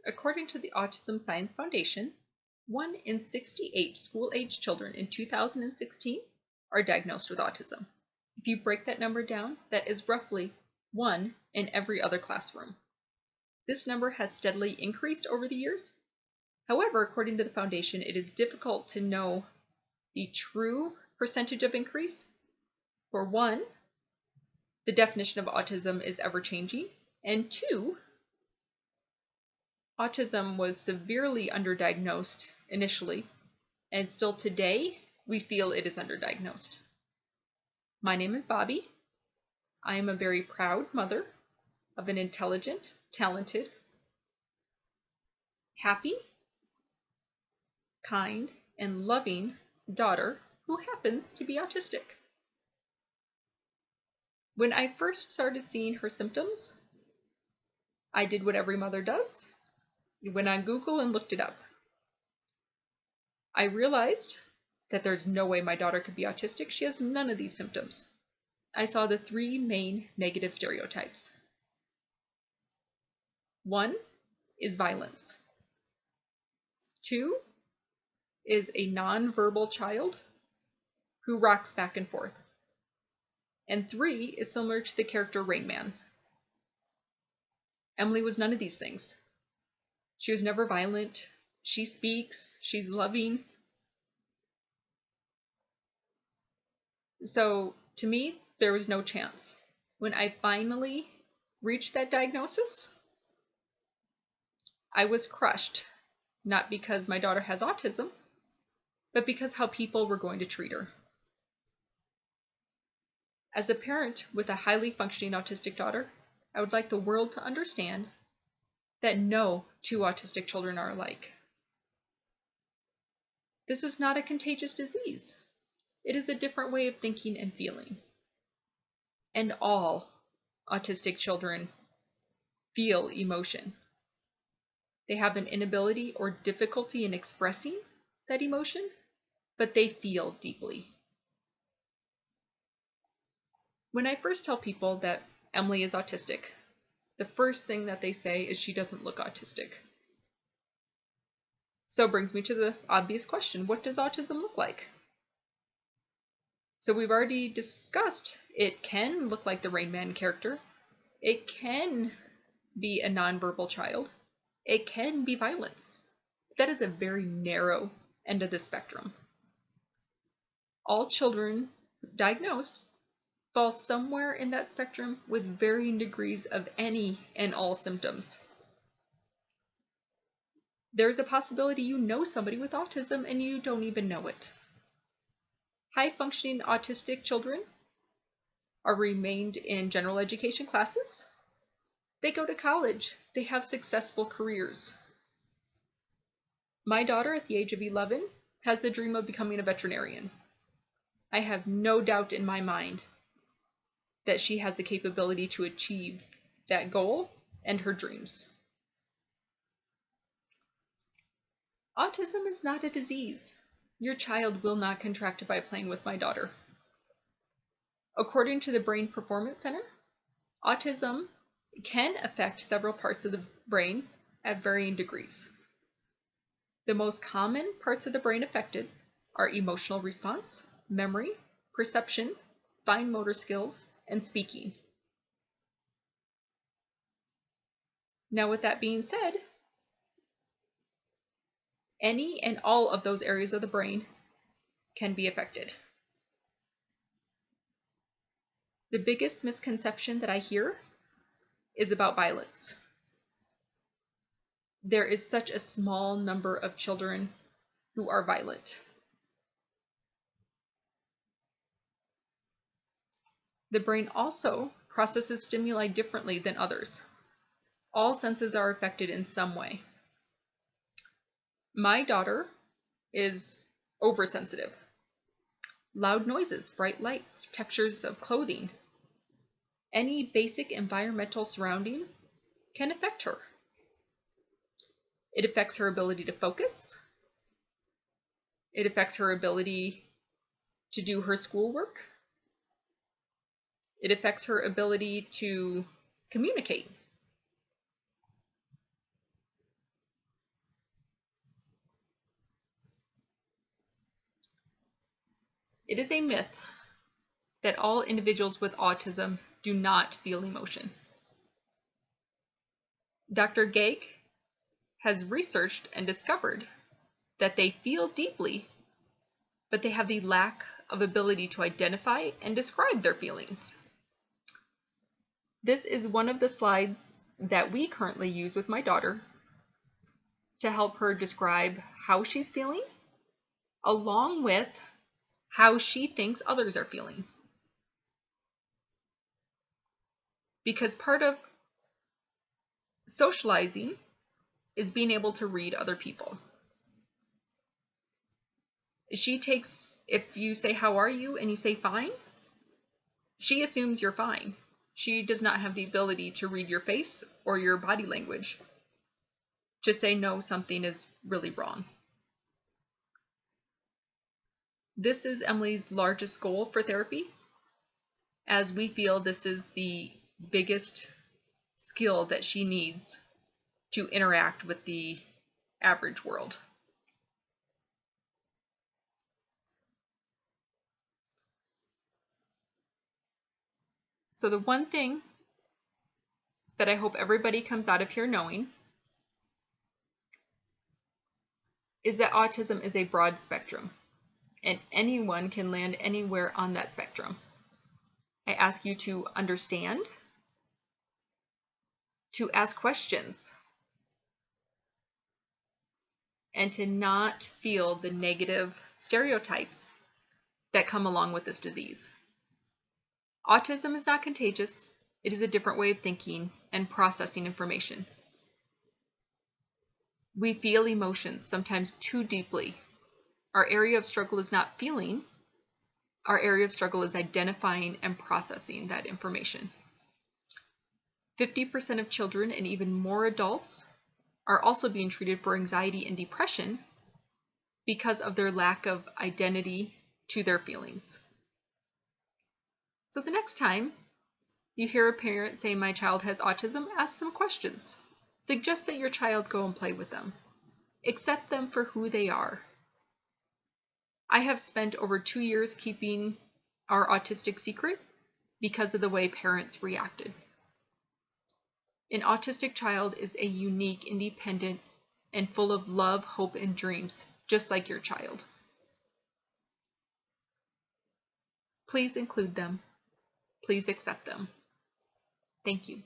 According to the Autism Science Foundation, 1 in 68 school-aged children in 2016 are diagnosed with autism. If you break that number down, that is roughly 1 in every other classroom. This number has steadily increased over the years. However, according to the foundation, it is difficult to know the true percentage of increase. For one, the definition of autism is ever-changing, and two, autism was severely underdiagnosed initially, and still today, we feel it is underdiagnosed. My name is Bobby. I am a very proud mother of an intelligent, talented, happy, kind, and loving daughter who happens to be autistic. When I first started seeing her symptoms, I did what every mother does. I went on Google and looked it up. I realized that there's no way my daughter could be autistic. She has none of these symptoms. I saw the three main negative stereotypes. One is violence. Two is a nonverbal child who rocks back and forth. And three is similar to the character Rain Man. Emily was none of these things. She was never violent. She speaks. She's loving. So to me, there was no chance. When I finally reached that diagnosis, I was crushed, not because my daughter has autism, but because how people were going to treat her. As a parent with a highly functioning autistic daughter, I would like the world to understand that no two autistic children are alike. This is not a contagious disease. It is a different way of thinking and feeling. And all autistic children feel emotion. They have an inability or difficulty in expressing that emotion, but they feel deeply. When I first tell people that Emily is autistic, the first thing that they say is she doesn't look autistic. So it brings me to the obvious question, what does autism look like? So we've already discussed it can look like the Rain Man character. It can be a nonverbal child. It can be violence. That is a very narrow end of the spectrum. All children diagnosed fall somewhere in that spectrum with varying degrees of any and all symptoms. There's a possibility you know somebody with autism and you don't even know it. High-functioning autistic children are remained in general education classes. They go to college. They have successful careers. My daughter, at the age of 11, has the dream of becoming a veterinarian. I have no doubt in my mind that she has the capability to achieve that goal and her dreams. Autism is not a disease. Your child will not contract it by playing with my daughter. According to the Brain Performance Center, autism can affect several parts of the brain at varying degrees. The most common parts of the brain affected are emotional response, memory, perception, fine motor skills, and speaking. Now, with that being said, any and all of those areas of the brain can be affected. The biggest misconception that I hear is about violence. There is such a small number of children who are violent. The brain also processes stimuli differently than others. All senses are affected in some way. My daughter is oversensitive. Loud noises, bright lights, textures of clothing, any basic environmental surrounding can affect her. It affects her ability to focus. It affects her ability to do her schoolwork. It affects her ability to communicate. It is a myth that all individuals with autism do not feel emotion. Dr. Gag has researched and discovered that they feel deeply, but they have the lack of ability to identify and describe their feelings. This is one of the slides that we currently use with my daughter to help her describe how she's feeling, along with how she thinks others are feeling. Because part of socializing is being able to read other people. She takes, if you say, "How are you?" and you say, "Fine," she assumes you're fine. She does not have the ability to read your face or your body language to say, "No, something is really wrong." This is Emily's largest goal for therapy, as we feel this is the biggest skill that she needs to interact with the average world. So the one thing that I hope everybody comes out of here knowing is that autism is a broad spectrum, and anyone can land anywhere on that spectrum. I ask you to understand, to ask questions, and to not feel the negative stereotypes that come along with this disease. Autism is not contagious. It is a different way of thinking and processing information. We feel emotions, sometimes too deeply. Our area of struggle is not feeling. Our area of struggle is identifying and processing that information. 50% of children and even more adults are also being treated for anxiety and depression because of their lack of identity to their feelings. So the next time you hear a parent say, "My child has autism," ask them questions. Suggest that your child go and play with them. Accept them for who they are. I have spent over 2 years keeping our autistic secret because of the way parents reacted. An autistic child is a unique, independent, and full of love, hope, and dreams, just like your child. Please include them. Please accept them. Thank you.